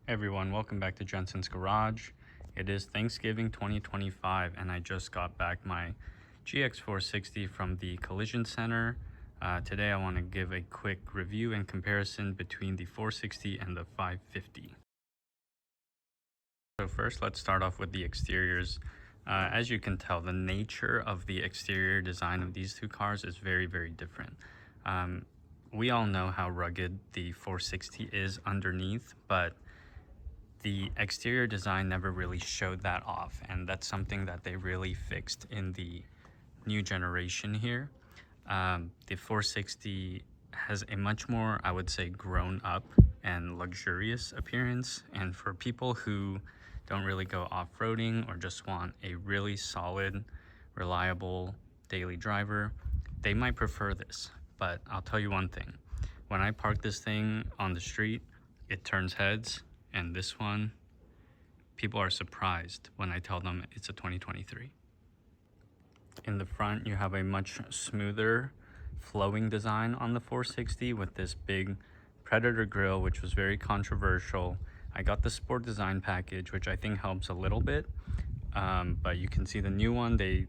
Hey everyone, welcome back to Jensen's Garage. It is Thanksgiving 2025 and I just got back my GX460 from the Collision Center. Today I want to give a quick review and comparison between the 460 and the 550. So first, let's start off with the exteriors. As you can tell, the nature of the exterior design of these two cars is very, very different. We all know how rugged the 460 is underneath, but the exterior design never really showed that off, and that's something that they really fixed in the new generation here. The 460 has a much more, I would say, grown up and luxurious appearance, and for people who don't really go off-roading or just want a really solid, reliable daily driver, they might prefer this. But I'll tell you one thing, when I park this thing on the street, it turns heads. And this one, people are surprised when I tell them it's a 2023. In the front, you have a much smoother flowing design on the 460 with this big Predator grille, which was very controversial. I got the Sport Design package, which I think helps a little bit. But you can see the new one, they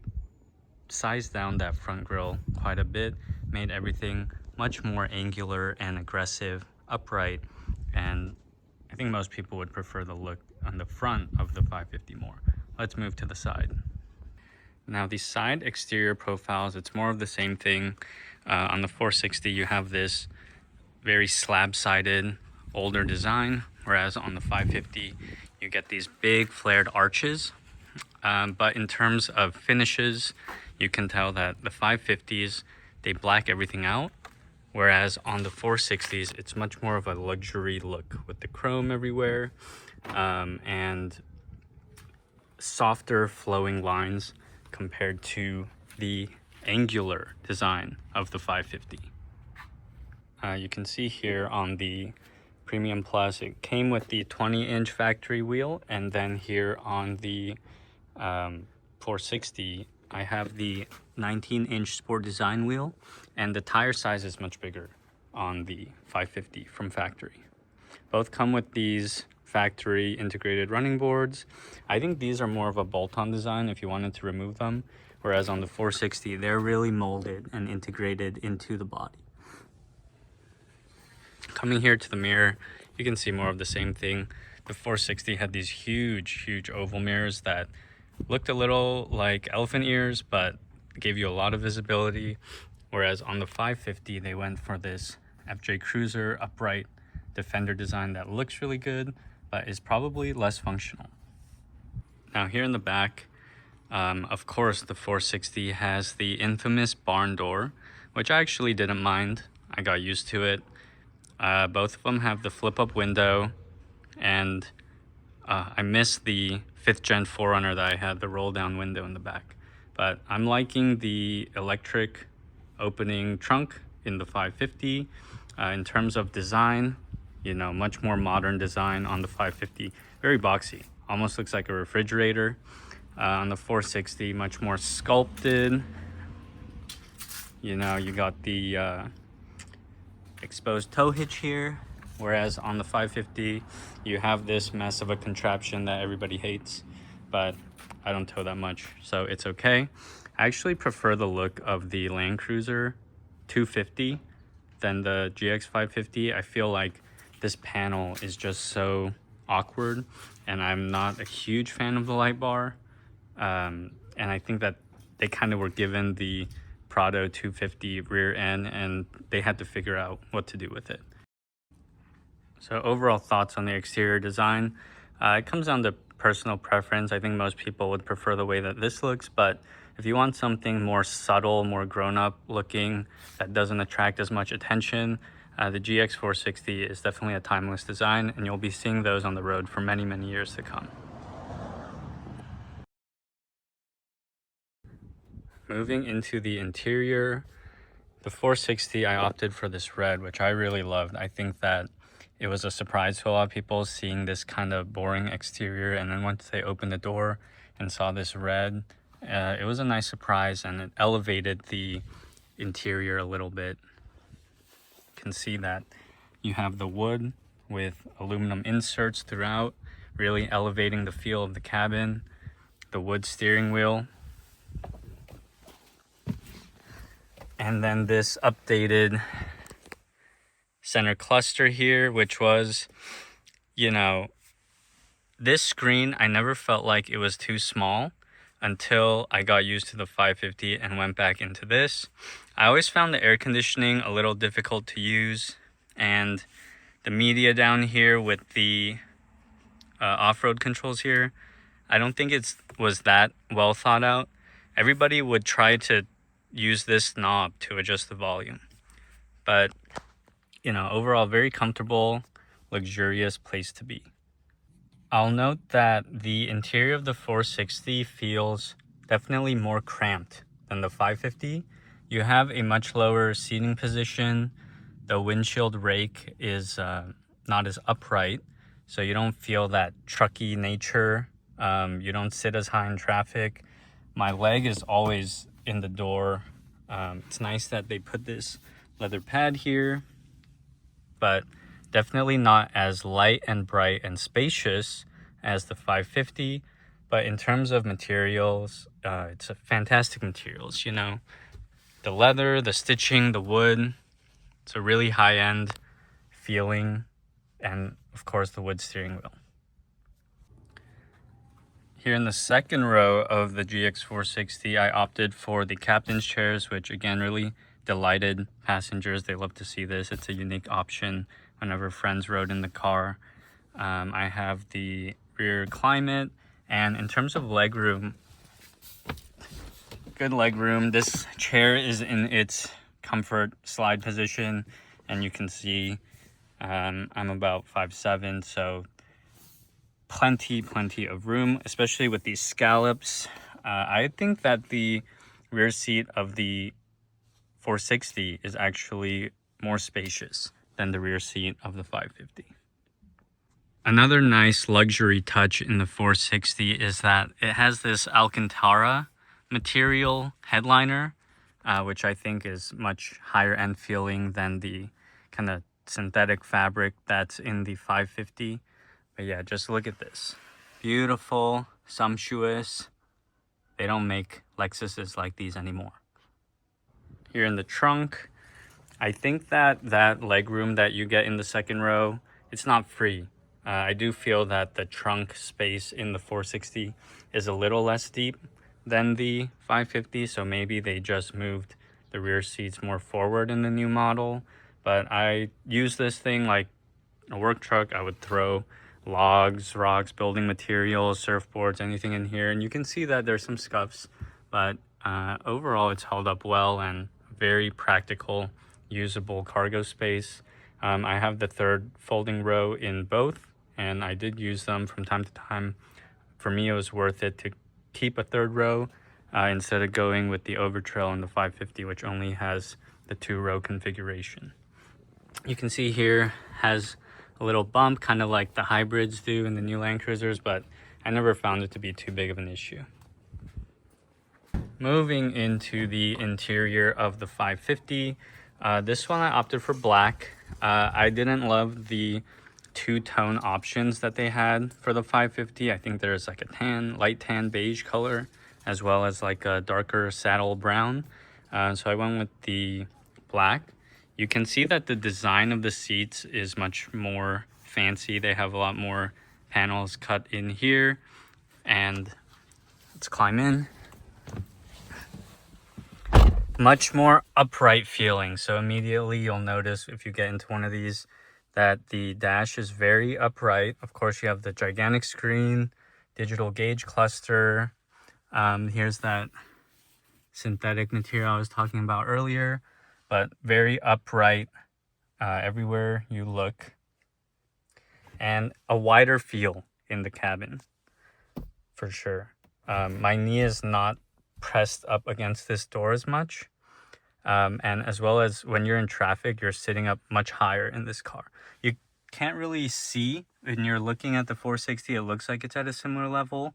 sized down that front grille quite a bit, made everything much more angular and aggressive, upright, and I think most people would prefer the look on the front of the 550 more. Let's move to the side. Now the side exterior profiles, it's more of the same thing. On the 460 you have this very slab-sided older design, whereas on the 550 you get these big flared arches. But in terms of finishes, you can tell that the 550s, they black everything out. Whereas on the 460s, it's much more of a luxury look with the chrome everywhere and softer flowing lines compared to the angular design of the 550. You can see here on the Premium Plus, it came with the 20-inch factory wheel, and then here on the 460, I have the 19-inch Sport Design wheel, and the tire size is much bigger on the 550 from factory. Both come with these factory integrated running boards. I think these are more of a bolt-on design if you wanted to remove them, whereas on the 460, they're really molded and integrated into the body. Coming here to the mirror, you can see more of the same thing. The 460 had these huge oval mirrors that looked a little like elephant ears, but gave you a lot of visibility. Whereas on the 550, they went for this FJ Cruiser upright Defender design that looks really good, but is probably less functional. Now here in the back, of course, the 460 has the infamous barn door, which I actually didn't mind. I got used to it. Both of them have the flip-up window, and I miss the 5th gen 4Runner that I had, the roll-down window in the back. But I'm liking the electric opening trunk in the 550. In terms of design, you know, much more modern design on the 550. Very boxy, almost looks like a refrigerator. On the 460, much more sculpted. You know, you got the exposed tow hitch here. Whereas on the 550, you have this mess of a contraption that everybody hates, but I don't tow that much, so it's okay. I actually prefer the look of the Land Cruiser 250 than the GX550. I feel like this panel is just so awkward, and I'm not a huge fan of the light bar. And I think that they kind of were given the Prado 250 rear end, and they had to figure out what to do with it. So overall thoughts on the exterior design, it comes down to personal preference. I think most people would prefer the way that this looks, but if you want something more subtle, more grown-up looking, that doesn't attract as much attention, the GX460 is definitely a timeless design, and you'll be seeing those on the road for many years to come. Moving into the interior, the 460, I opted for this red, which I really loved. I think that it was a surprise to a lot of people seeing this kind of boring exterior, and then once they opened the door and saw this red, it was a nice surprise, and it elevated the interior a little bit. You can see that you have the wood with aluminum inserts throughout, really elevating the feel of the cabin. The wood steering wheel. And then this updated center cluster here, which was, you know, this screen, I never felt like it was too small until I got used to the 550 and went back into this. I always found the air conditioning a little difficult to use, and the media down here with the off-road controls here, I don't think it was that well thought out. Everybody would try to use this knob to adjust the volume, but you know, overall very comfortable, luxurious place to be. I'll note that the interior of the 460 feels definitely more cramped than the 550. You have a much lower seating position. The windshield rake is not as upright, so you don't feel that trucky nature. You don't sit as high in traffic. My leg is always in the door. It's nice that they put this leather pad here, but definitely not as light and bright and spacious as the 550. But in terms of materials, it's a fantastic materials, you know. The leather, the stitching, the wood, it's a really high-end feeling, and of course the wood steering wheel. Here in the second row of the GX460, I opted for the captain's chairs, which again really delighted passengers. They love to see this. It's a unique option whenever friends rode in the car. I have the rear climate, and in terms of legroom, good legroom. This chair is in its comfort slide position, and you can see I'm about 5'7", so plenty of room, especially with these scallops. I think that the rear seat of the 460 is actually more spacious than the rear seat of the 550. Another nice luxury touch in the 460 is that it has this Alcantara material headliner, which I think is much higher end feeling than the kind of synthetic fabric that's in the 550. But yeah, just look at this. Beautiful, sumptuous. They don't make Lexuses like these anymore. Here in the trunk, I think that legroom that you get in the second row, it's not free. I do feel that the trunk space in the 460 is a little less deep than the 550, so maybe they just moved the rear seats more forward in the new model. But I use this thing like a work truck. I would throw logs, rocks, building materials, surfboards, anything in here, and you can see that there's some scuffs, but overall it's held up well and very practical, usable cargo space. I have the third folding row in both, and I did use them from time to time. For me, it was worth it to keep a third row instead of going with the Overtrail in the 550, which only has the 2-row configuration. You can see here has a little bump, kind of like the hybrids do in the new Land Cruisers, but I never found it to be too big of an issue. Moving into the interior of the 550, this one I opted for black. I didn't love the two-tone options that they had for the 550. I think there's like a light tan beige color, as well as like a darker saddle brown. So I went with the black. You can see that the design of the seats is much more fancy. They have a lot more panels cut in here, and let's climb in. Much more upright feeling. So immediately you'll notice if you get into one of these that the dash is very upright. Of course, you have the gigantic screen, digital gauge cluster. Here's that synthetic material I was talking about earlier, but very upright everywhere you look, and a wider feel in the cabin for sure. My knee is not pressed up against this door as much, and as well as when you're in traffic, you're sitting up much higher in this car. You can't really see when you're looking at the 460. It looks like it's at a similar level,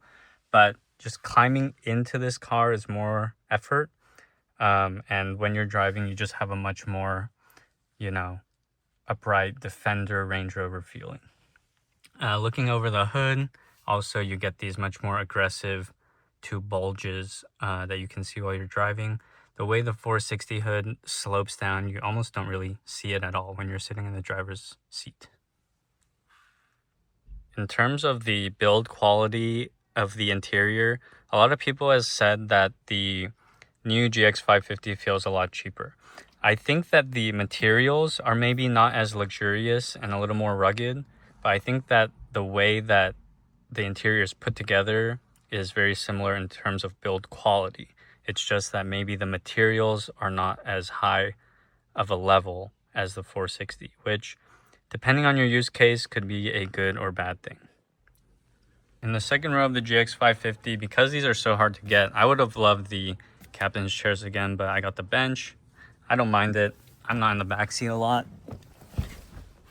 but just climbing into this car is more effort, and when you're driving, you just have a much more, you know, upright Defender Range Rover feeling. Looking over the hood, also you get these much more aggressive two bulges that you can see while you're driving. The way the 460 hood slopes down, you almost don't really see it at all when you're sitting in the driver's seat. In terms of the build quality of the interior, a lot of people have said that the new GX550 feels a lot cheaper. I think that the materials are maybe not as luxurious and a little more rugged, but I think that the way that the interior is put together is very similar in terms of build quality. It's just that maybe the materials are not as high of a level as the 460, which, depending on your use case, could be a good or bad thing. In the second row of the GX550, because these are so hard to get, I would have loved the captain's chairs again, but I got the bench. I don't mind it. I'm not in the back seat a lot.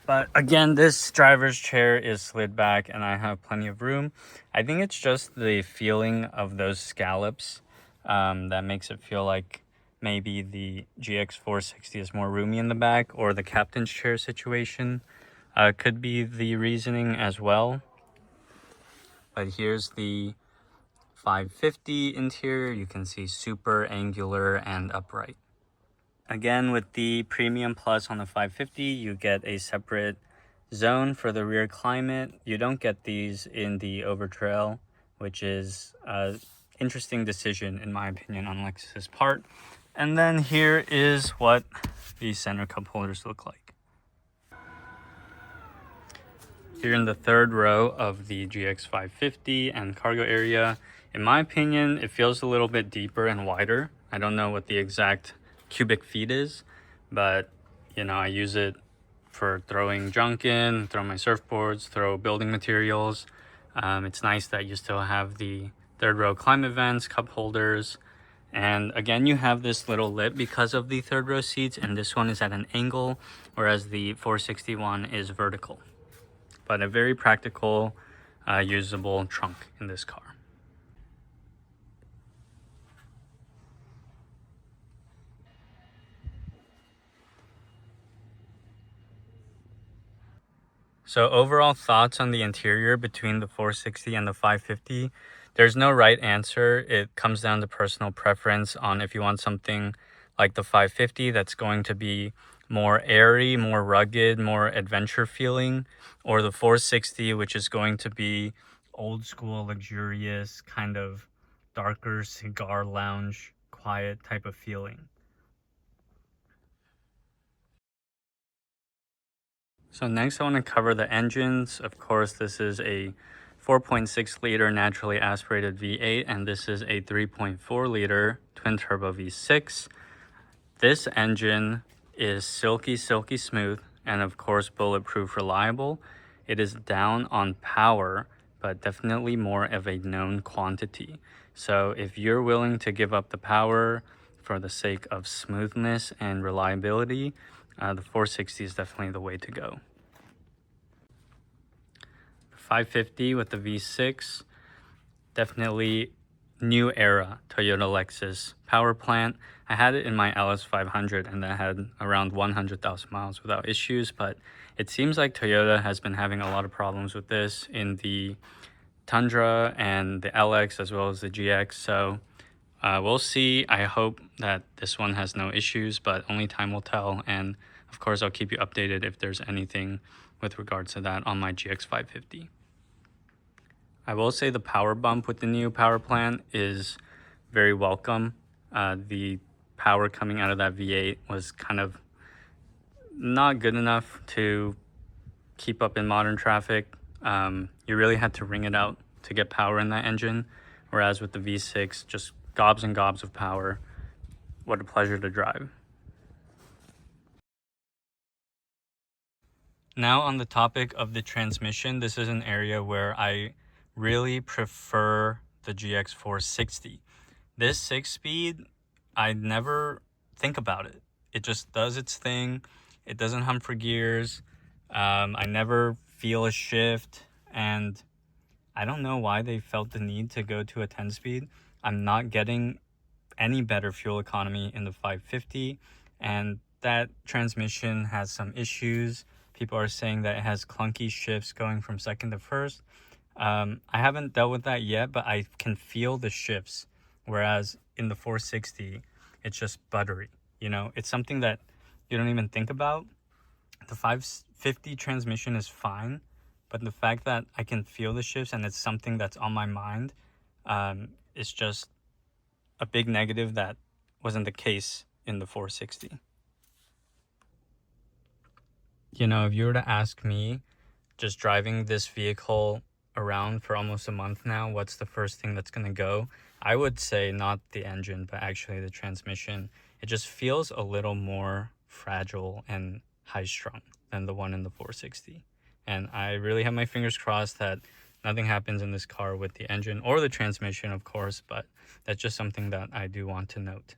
But again, this driver's chair is slid back and I have plenty of room. I think it's just the feeling of those scallops that makes it feel like maybe the GX460 is more roomy in the back, or the captain's chair situation could be the reasoning as well. But here's the 550 interior. You can see super angular and upright. Again, with the Premium Plus on the 550, you get a separate zone for the rear climate. You don't get these in the Overtrail, which is an interesting decision in my opinion on Lexus' part. And then here is what the center cup holders look like. Here in the third row of the GX550 and cargo area, in my opinion, it feels a little bit deeper and wider. I don't know what the exact cubic feet is, but you know, I use it for throwing junk in, throw my surfboards, throw building materials. It's nice that you still have the third row climate vents, cup holders, and again you have this little lip because of the third row seats, and this one is at an angle, whereas the 461 is vertical. But a very practical, usable trunk in this car. So overall thoughts on the interior between the 460 and the 550. There's no right answer. It comes down to personal preference on if you want something like the 550 that's going to be more airy, more rugged, more adventure feeling, or the 460, which is going to be old school, luxurious, kind of darker cigar lounge, quiet type of feeling. So next I want to cover the engines. Of course, this is a 4.6 liter naturally aspirated V8, and this is a 3.4 liter twin turbo V6. This engine is silky smooth, and of course bulletproof reliable. It is down on power, but definitely more of a known quantity. So if you're willing to give up the power for the sake of smoothness and reliability, the 460 is definitely the way to go. 550 with the V6, definitely new era Toyota Lexus power plant. I had it in my LS500 and that had around 100,000 miles without issues, but it seems like Toyota has been having a lot of problems with this in the Tundra and the LX as well as the GX. So we'll see. I hope that this one has no issues, but only time will tell. And of course, I'll keep you updated if there's anything with regards to that on my GX550. I will say the power bump with the new power plant is very welcome. The power coming out of that V8 was kind of not good enough to keep up in modern traffic. You really had to wring it out to get power in that engine, whereas with the V6, just gobs and gobs of power. What a pleasure to drive. Now on the topic of the transmission, this is an area where I really prefer the GX460. This 6-speed, I never think about it. It just does its thing. It doesn't hum for gears. I never feel a shift, and I don't know why they felt the need to go to a 10-speed. I'm not getting any better fuel economy in the 550, and that transmission has some issues. People are saying that it has clunky shifts going from second to first. I haven't dealt with that yet, but I can feel the shifts. Whereas in the 460, it's just buttery. You know, it's something that you don't even think about. The 550 transmission is fine, but the fact that I can feel the shifts and it's something that's on my mind, is just a big negative that wasn't the case in the 460. You know, if you were to ask me, just driving this vehicle around for almost a month now, what's the first thing that's going to go? I would say not the engine, but actually the transmission. It just feels a little more fragile and high-strung than the one in the 460. And I really have my fingers crossed that nothing happens in this car with the engine or the transmission, of course, but that's just something that I do want to note.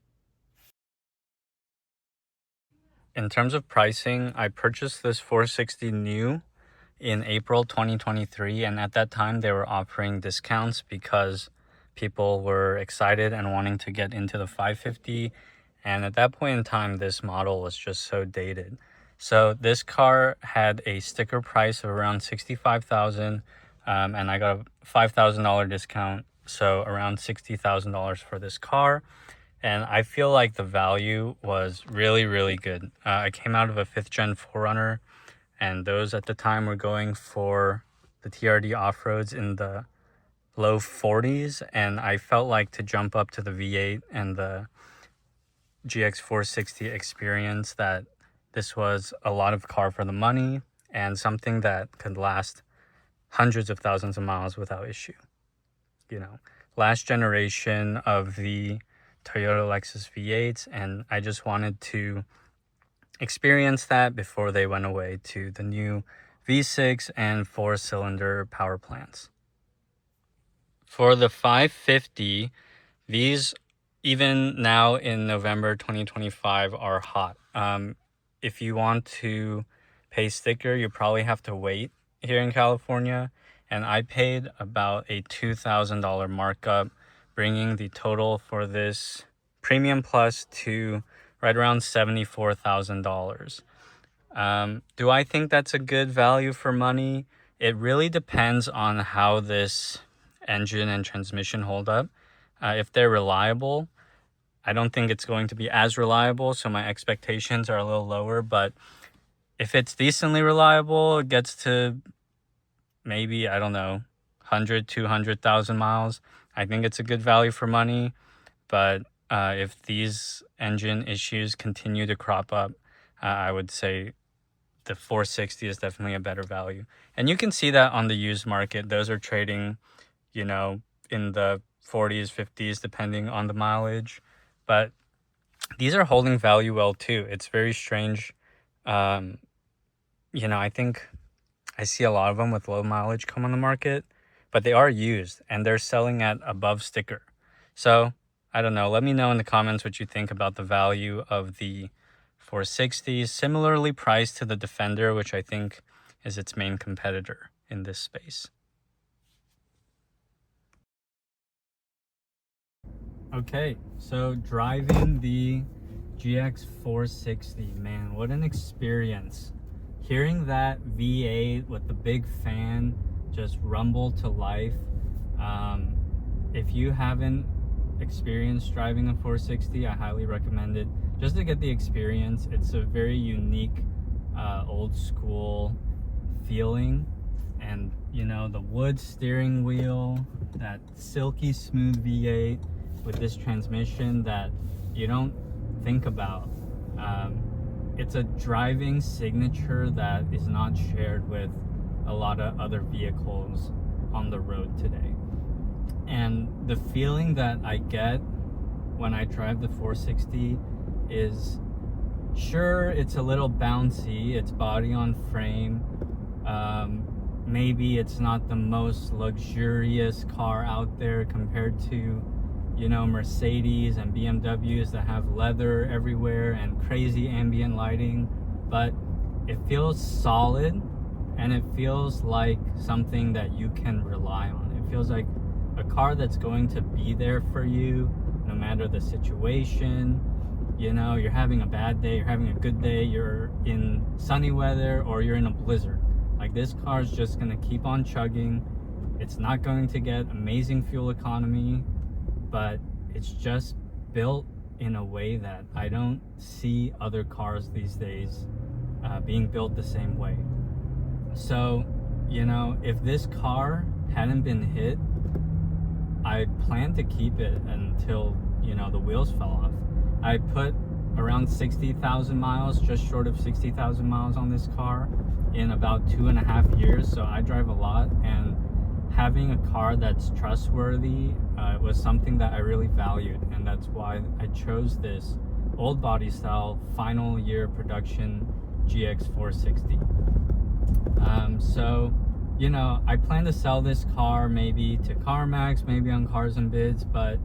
In terms of pricing, I purchased this 460 new in April 2023, and at that time they were offering discounts because people were excited and wanting to get into the 550, and at that point in time this model was just so dated. So this car had a sticker price of around $65,000, and I got a $5,000 discount, so around $60,000 for this car. And I feel like the value was really, really good. I came out of a 5th gen 4Runner, and those at the time were going for the TRD off-roads in the low 40s, and I felt like to jump up to the V8 and the GX460 experience, that this was a lot of car for the money and something that could last hundreds of thousands of miles without issue. You know, last generation of the Toyota Lexus V8s, and I just wanted to experience that before they went away to the new V6 and 4-cylinder power plants. For the 550, these even now in November 2025 are hot. If you want to pay sticker, you probably have to wait here in California, and I paid about a $2,000 markup, bringing the total for this Premium Plus to right around $74,000. Do I think that's a good value for money? It really depends on how this engine and transmission hold up. If they're reliable, I don't think it's going to be as reliable, so my expectations are a little lower. But if it's decently reliable, it gets to maybe, I don't know, 100, 200,000 miles. I think it's a good value for money. But if these engine issues continue to crop up, I would say the 460 is definitely a better value. And you can see that on the used market. Those are trading, you know, in the 40s, 50s, depending on the mileage. But these are holding value well too. It's very strange. You know, I think I see a lot of them with low mileage come on the market, but they are used and they're selling at above sticker. So I don't know. Let me know in the comments what you think about the value of the 460s, similarly priced to the Defender, which I think is its main competitor in this space. Okay, so driving the GX460, man, what an experience. Hearing that V8 with the big fan just rumble to life. If you haven't experienced driving a 460, I highly recommend it just to get the experience. It's a very unique, old school feeling. And, you know, the wood steering wheel, that silky smooth V8 with this transmission that you don't think about. It's a driving signature that is not shared with a lot of other vehicles on the road today. And the feeling that I get when I drive the 460 is, sure, it's a little bouncy, it's body on frame. Maybe it's not the most luxurious car out there compared to, you know, Mercedes and BMWs that have leather everywhere and crazy ambient lighting, but it feels solid and it feels like something that you can rely on. It feels like a car that's going to be there for you no matter the situation. You know, you're having a bad day, you're having a good day, you're in sunny weather, or you're in a blizzard. Like, this car is just gonna keep on chugging. It's not going to get amazing fuel economy, but it's just built in a way that I don't see other cars these days being built the same way. So, you know, if this car hadn't been hit, I plan to keep it until, you know, the wheels fell off. I put around 60,000 miles, just short of 60,000 miles on this car in about 2.5 years. So I drive a lot, and having a car that's trustworthy was something that I really valued, and that's why I chose this old body style final year production GX460. So, you know, I plan to sell this car maybe to CarMax, maybe on Cars and Bids, but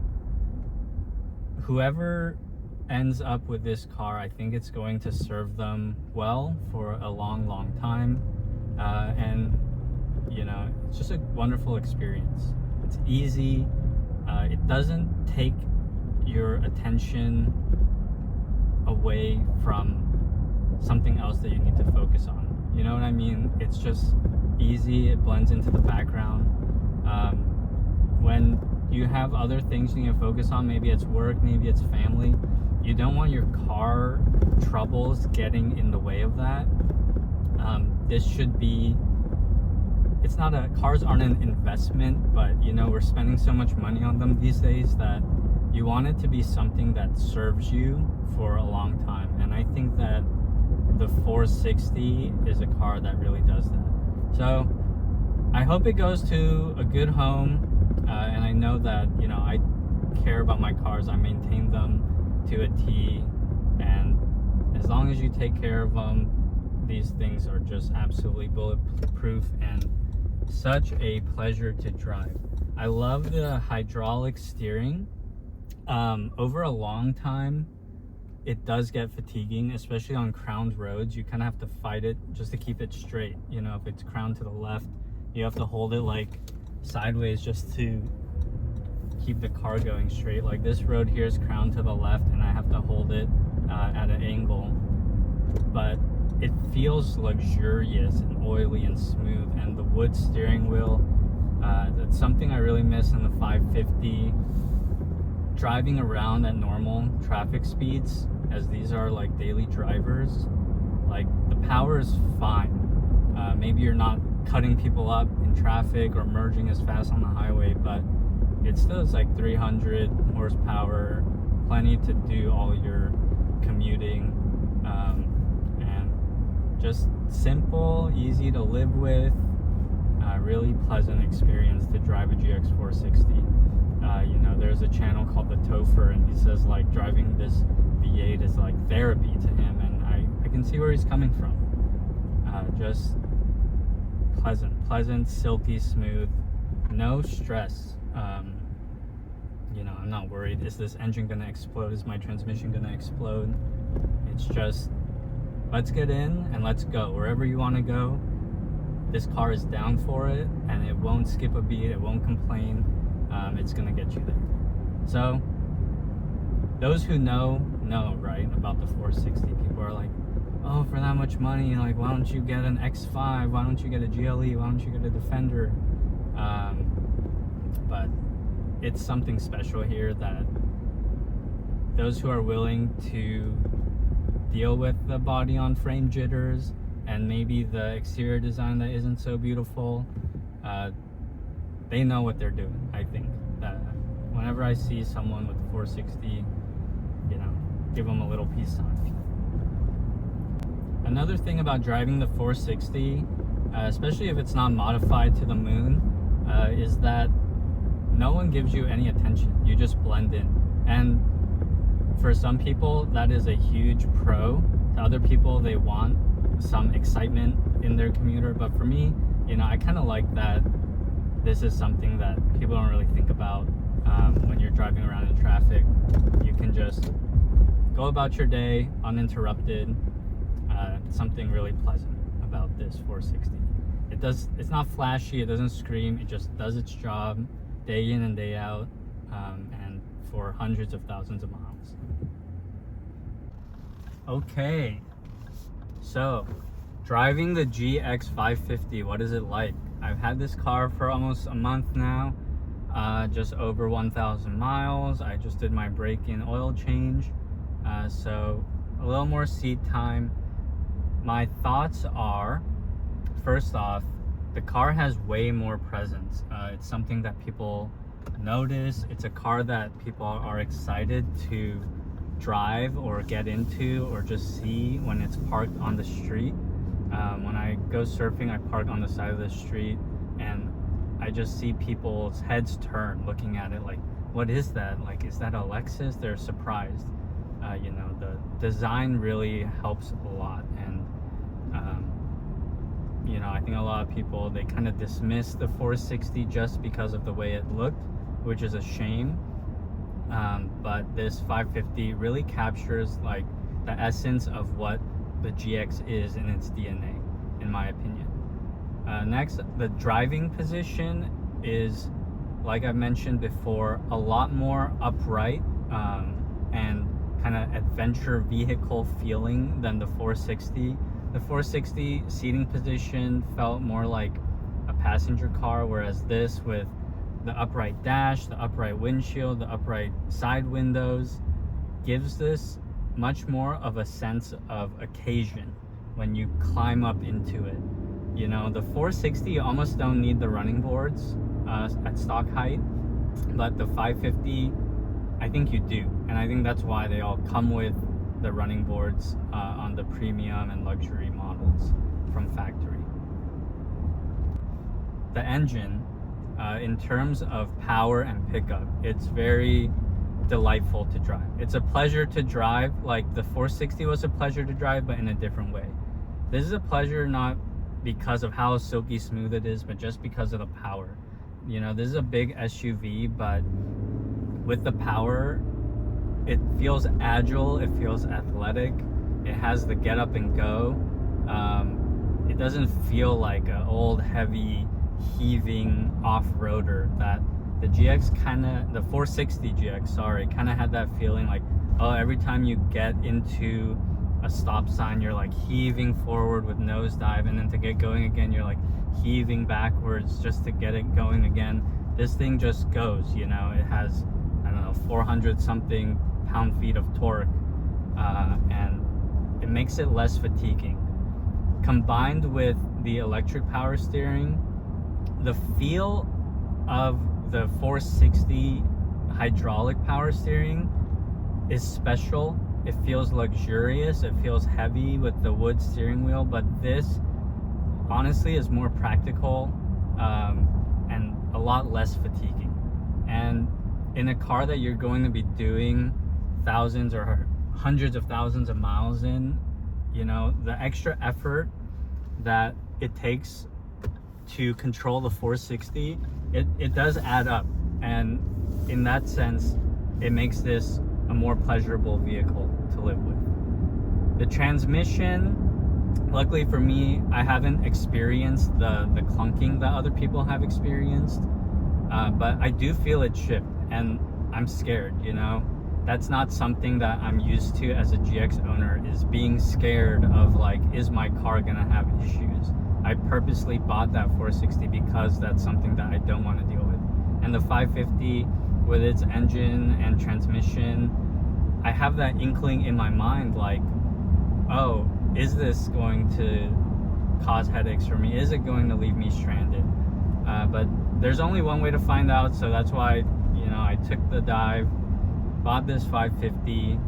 whoever ends up with this car, I think it's going to serve them well for a long time. And you know, it's just a wonderful experience. It's easy. It doesn't take your attention away from something else that you need to focus on. You know what I mean? It's just easy. It blends into the background. When you have other things you need to focus on, maybe it's work, maybe it's family, you don't want your car troubles getting in the way of that. This should be, it's not a, cars aren't an investment, but you know, we're spending so much money on them these days that you want it to be something that serves you for a long time. And I think that the 460 is a car that really does that. So I hope it goes to a good home, and I know that, you know, I care about my cars. I maintain them to a T, and as long as you take care of them, these things are just absolutely bulletproof and such a pleasure to drive. I love the hydraulic steering. Over a long time, it does get fatiguing, especially on crowned roads. You kind of have to fight it just to keep it straight. You know, if it's crowned to the left, you have to hold it like sideways just to keep the car going straight. Like, this road here is crowned to the left, and I have to hold it at an angle, but it feels luxurious and oily and smooth. And the wood steering wheel, that's something I really miss in the 550. Driving around at normal traffic speeds, as these are like daily drivers, like, the power is fine. Maybe you're not cutting people up in traffic or merging as fast on the highway, but it still is like 300 horsepower, plenty to do all your commuting, and just simple, easy to live with, really pleasant experience to drive a GX460. You know, there's a channel called The Topher, and he says, like, driving this V8 is like therapy to him, and I can see where he's coming from. Just pleasant, silky smooth, no stress. You know, I'm not worried, is this engine gonna explode, is my transmission gonna explode? It's just, let's get in and let's go wherever you want to go. This car is down for it, and it won't skip a beat, it won't complain. It's gonna get you there. So those who know right about the 460. People are like, oh, for that much money, like, why don't you get an X5, why don't you get a GLE, why don't you get a Defender? But it's something special here, that those who are willing to deal with the body on frame jitters and maybe the exterior design that isn't so beautiful, they know what they're doing. I think that whenever I see someone with a 460, you know, give them a little peace sign. Another thing about driving the 460, especially if it's not modified to the moon, is that no one gives you any attention. You just blend in. And for some people, that is a huge pro. To other people, they want some excitement in their commuter. But for me, you know, I kind of like that this is something that people don't really think about when you're driving around in traffic. You can just go about your day uninterrupted. Something really pleasant about this 460. It's not flashy, it doesn't scream, it just does its job day in and day out, and for hundreds of thousands of miles. Okay, so driving the GX550, what is it like? I've had this car for almost a month now, just over 1,000 miles. I just did my break-in oil change, so a little more seat time. My thoughts are, first off, the car has way more presence. It's something that people notice. It's a car that people are excited to drive or get into or just see when it's parked on the street. When I go surfing, I park on the side of the street and I just see people's heads turn looking at it like, what is that? Like, is that a Lexus? They're surprised. The design really helps a lot. And I think a lot of people, they kind of dismiss the 460 just because of the way it looked, which is a shame. But this 550 really captures like the essence of what the GX is in its DNA, in my opinion. Next, the driving position is, like I mentioned before, a lot more upright and kind of adventure vehicle feeling than the 460. The 460 seating position felt more like a passenger car, whereas this, with the upright dash, the upright windshield, the upright side windows, gives this much more of a sense of occasion when you climb up into it. The 460, you almost don't need the running boards at stock height, but the 550, I think you do. And I think that's why they all come with the running boards on the premium and luxury models from factory. The engine, in terms of power and pickup, it's very delightful to drive. It's a pleasure to drive, like the 460 was a pleasure to drive, but in a different way. This is a pleasure not because of how silky smooth it is, but just because of the power. This is a big SUV, but with the power, it feels agile, it feels athletic, it has the get up and go. It doesn't feel like an old, heavy, heaving off-roader that the the 460 GX, kind of had that feeling like, oh, every time you get into a stop sign, you're like heaving forward with nosedive, and then to get going again, you're like heaving backwards just to get it going again. This thing just goes, it has, 400 something pound-feet of torque, and it makes it less fatiguing. Combined with the electric power steering, the feel of the 460 hydraulic power steering is special. It feels luxurious, it feels heavy with the wood steering wheel, but this honestly is more practical and a lot less fatiguing. And in a car that you're going to be doing thousands or hundreds of thousands of miles in, the extra effort that it takes to control the 460, it does add up. And in that sense, it makes this a more pleasurable vehicle to live with. The transmission, luckily for me, I haven't experienced the clunking that other people have experienced, but I do feel it shift, and I'm scared. That's not something that I'm used to as a GX owner, is being scared of like, is my car gonna have issues? I purposely bought that 460 because that's something that I don't want to deal with. And the 550, with its engine and transmission, I have that inkling in my mind like, oh, is this going to cause headaches for me? Is it going to leave me stranded? But there's only one way to find out, so that's why I took the dive, bought this 550,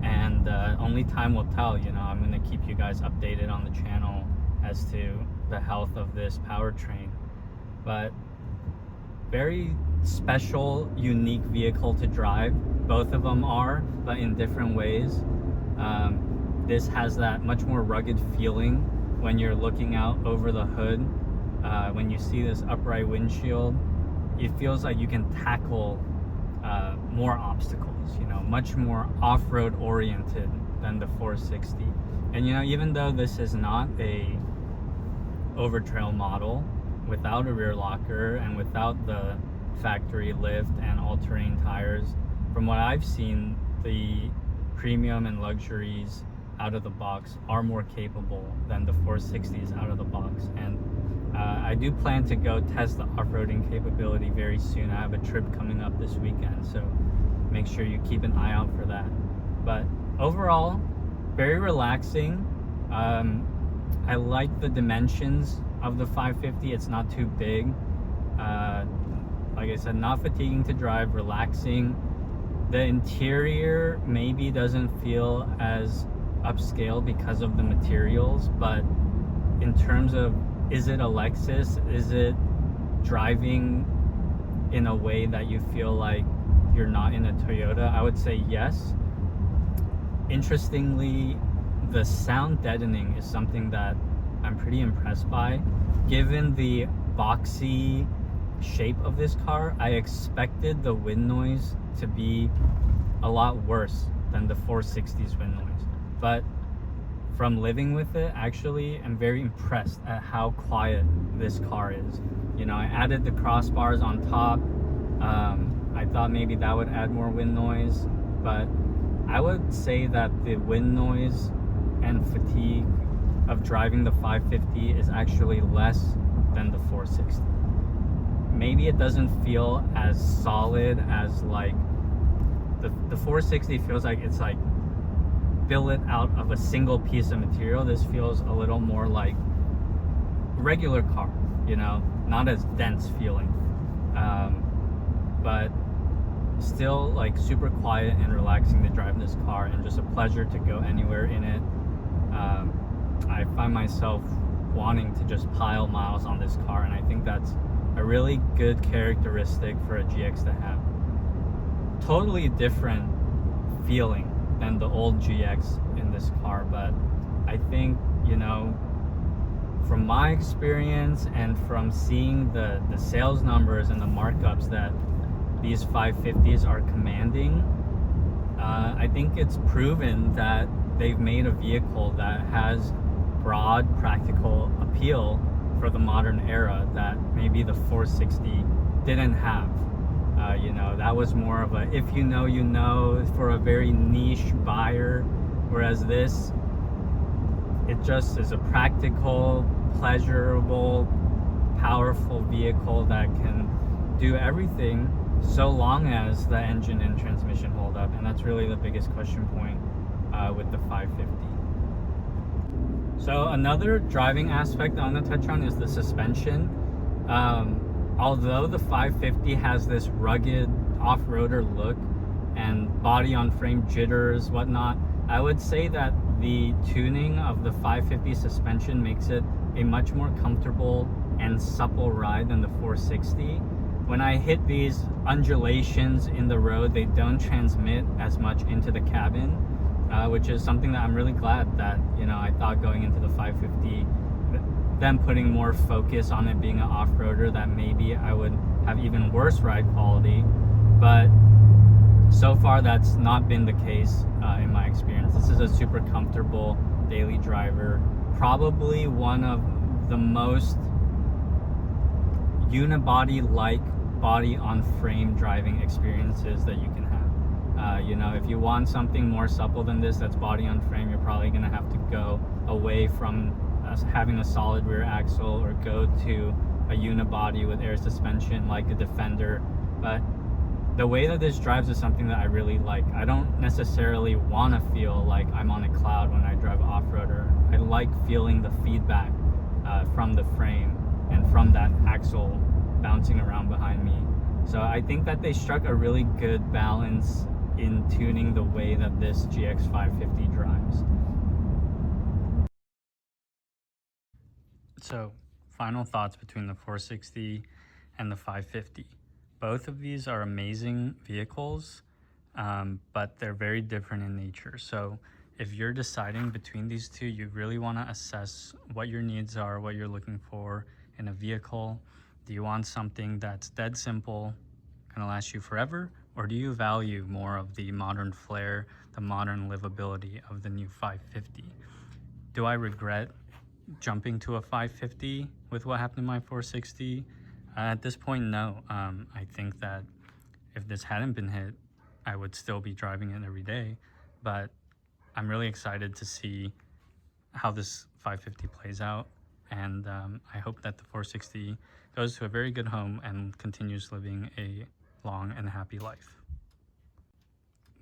and only time will tell. I'm going to keep you guys updated on the channel as to the health of this powertrain. But very special, unique vehicle to drive. Both of them are, but in different ways. This has that much more rugged feeling when you're looking out over the hood. When you see this upright windshield, it feels like you can tackle more obstacles, much more off-road oriented than the 460. And even though this is not a over-trail model, without a rear locker and without the factory lift and all-terrain tires, from what I've seen, the premium and luxuries out of the box are more capable than the 460s out of the box. And I do plan to go test the off-roading capability very soon. I have a trip coming up this weekend, so make sure you keep an eye out for that. But overall, very relaxing. I like the dimensions of the 550. It's not too big. Like I said, not fatiguing to drive, relaxing. The interior maybe doesn't feel as upscale because of the materials, but in terms of, is it a Lexus? Is it driving in a way that you feel like you're not in a Toyota? I would say yes. Interestingly, the sound deadening is something that I'm pretty impressed by. Given the boxy shape of this car, I expected the wind noise to be a lot worse than the 460's wind noise. But from living with it, actually, I'm very impressed at how quiet this car is. You know, I added the crossbars on top. I thought maybe that would add more wind noise, but I would say that the wind noise and fatigue of driving the 550 is actually less than the 460. Maybe it doesn't feel as solid as like the 460 feels like it's like billet out of a single piece of material. This feels a little more like regular car, you know, not as dense feeling, but still like super quiet and relaxing to drive this car, and just a pleasure to go anywhere in it. I find myself wanting to just pile miles on this car, and I think that's a really good characteristic for a GX to have. Totally different feeling than the old GX in this car, but I think, you know, from my experience and from seeing the sales numbers and the markups that these 550s are commanding, I think it's proven that they've made a vehicle that has broad practical appeal for the modern era that maybe the 460 didn't have. You know, that was more of a if you know, you know, for a very niche buyer, whereas this, it just is a practical, pleasurable, powerful vehicle that can do everything so long as the engine and transmission hold up, and that's really the biggest question point with the 550. So another driving aspect I want to touch on is the suspension. Although the 550 has this rugged off-roader look and body-on-frame jitters, whatnot, I would say that the tuning of the 550 suspension makes it a much more comfortable and supple ride than the 460. When I hit these undulations in the road, they don't transmit as much into the cabin, which is something that I'm really glad that, you know, I thought going into the 550, them putting more focus on it being an off-roader, that maybe I would have even worse ride quality, but so far that's not been the case in my experience. This is a super comfortable daily driver, probably one of the most unibody-like body-on-frame driving experiences that you can have. You know, if you want something more supple than this that's body-on-frame, you're probably gonna have to go away from having a solid rear axle or go to a unibody with air suspension like a Defender. But the way that this drives is something that I really like. I don't necessarily want to feel like I'm on a cloud when I drive off-roader. I like feeling the feedback from the frame and from that axle bouncing around behind me. So I think that they struck a really good balance in tuning the way that this GX550 drives. So, final thoughts between the 460 and the 550. Both of these are amazing vehicles, but they're very different in nature. So if you're deciding between these two, you really want to assess what your needs are, what you're looking for in a vehicle. Do you want something that's dead simple, gonna last you forever? Or do you value more of the modern flair, the modern livability of the new 550? Do I regret jumping to a 550 with what happened to my 460? At this point, no. I think that if this hadn't been hit, I would still be driving it every day. but I'm really excited to see how this 550 plays out, and I hope that the 460 goes to a very good home and continues living a long and happy life.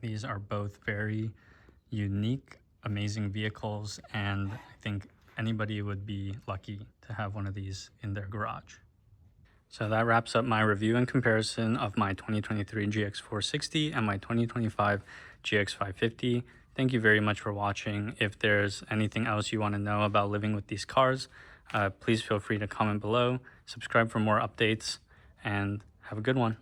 These are both very unique, amazing vehicles, and I think anybody would be lucky to have one of these in their garage. So that wraps up my review and comparison of my 2023 GX460 and my 2025 GX550. Thank you very much for watching. If there's anything else you want to know about living with these cars, please feel free to comment below, subscribe for more updates, and have a good one.